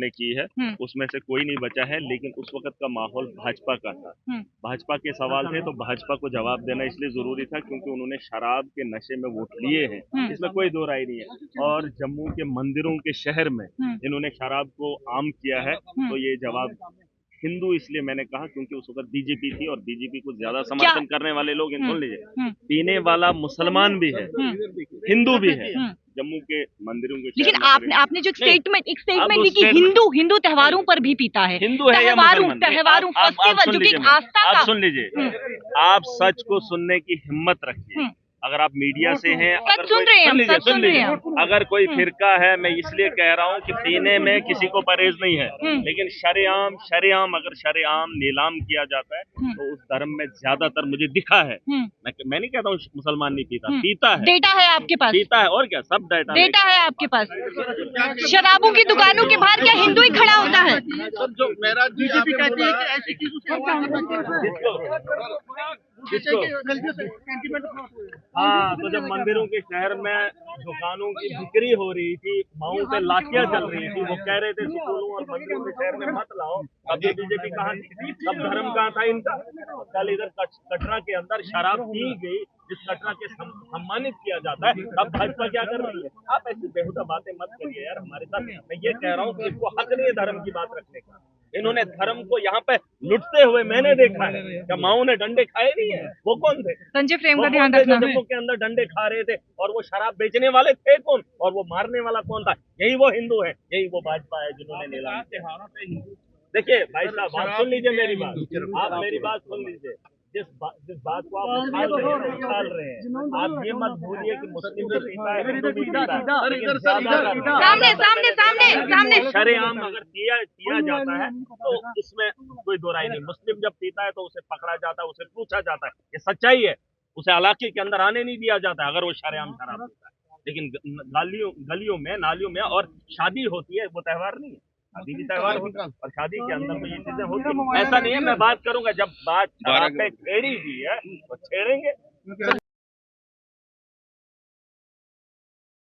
ने की है उसमें से कोई नहीं बचा है, लेकिन उस वक्त का माहौल भाजपा का था। भाजपा के सवाल थे तो भाजपा को जवाब देना इसलिए जरूरी था क्योंकि उन्होंने शराब के नशे में वोट लिए हैं, इसमें कोई दो राय नहीं है। और जम्मू के मंदिरों के शहर में इन्होंने शराब को आम किया है, तो ये जवाब हिंदू इसलिए मैंने कहा क्योंकि उस वक्त बीजेपी थी और बीजेपी को ज्यादा समर्थन करने वाले लोग सुन लीजिए, पीने वाला मुसलमान भी है, हिंदू भी है जम्मू के मंदिरों के। लेकिन आपने जो एक स्टेटमेंट दी कि हिंदू त्योहारों पर भी पीता है, हिंदू है या मुसलमान? त्योहारों फेस्टिवल जो कि आस्था का। आप सुन लीजिए, आप सच को सुनने की हिम्मत रखिए। अगर आप मीडिया से हैं, सुन लीजिए, अगर कोई फिरका है, मैं इसलिए कह रहा हूँ कि पीने में किसी को परहेज नहीं है, लेकिन शरेआम अगर शरेआम नीलाम किया जाता है तो उस धर्म में ज्यादातर मुझे दिखा है। मैं नहीं कहता हूँ मुसलमान नहीं पीता है। डेटा है आपके पास? पीता है, और क्या, सब डेटा है आपके पास। शराबों की दुकानों के बाहर क्या हिंदू ही खड़ा होता है? जो मेरा बीजेपी कहती है कि ऐसी हाँ, तो जब मंदिरों के शहर में दुकानों की बिक्री हो रही थी, माओ पे लाठियां चल रही थी, वो कह रहे थे स्कूलों और मंदिरों के शहर में मत लाओ, तब ये बीजेपी कहाँ थी, तब धर्म कहाँ था इनका? कल इधर कटरा के अंदर शराब पी गई, जिस कटरा के सम्मानित किया जाता है, अब भाजपा क्या कर रही है? आप ऐसी बेहुदा बातें मत करिए यार हमारे साथ। मैं ये कह रहा हूँ कि इनको हक नहीं है धर्म की बात रखने का। इन्होंने धर्म को यहाँ पे लुटते हुए मैंने देखा है। क्या माओ ने डंडे खाए नहीं है? वो कौन थे? संजय प्रेम का ध्यान रखना। जम्मू के अंदर डंडे खा रहे थे, और वो शराब बेचने वाले थे कौन, और वो मारने वाला कौन था? यही वो हिंदू है, यही वो भाजपा है जिन्होंने नीलाम किया। देखिए भाई साहब, आप सुन लीजिए मेरी बात, आप मेरी बात सुन लीजिए। जिस बात को आप उछाल रहे हैं, आप ये मत भूलिए कि मुस्लिम भी पीता है, हिंदू भी पीता है। सामने शरेआम अगर किया जाता है तो इसमें कोई दो राय नहीं। मुस्लिम जब पीता है तो उसे पकड़ा जाता है, उसे पूछा जाता है, ये सच्चाई है। उसे इलाके के अंदर आने नहीं दिया जाता है अगर वो शरेआम शराब पीता है। लेकिन गलियों में, नालियों में, और शादी होती है, वो त्योहार नहीं है। शादी भी त्योहार होता है और शादी के अंदर तो ये चीजें होती है। ऐसा नहीं है, मैं बात करूंगा, जब बात शराब पे छेड़ी हुई है तो छेड़ेंगे।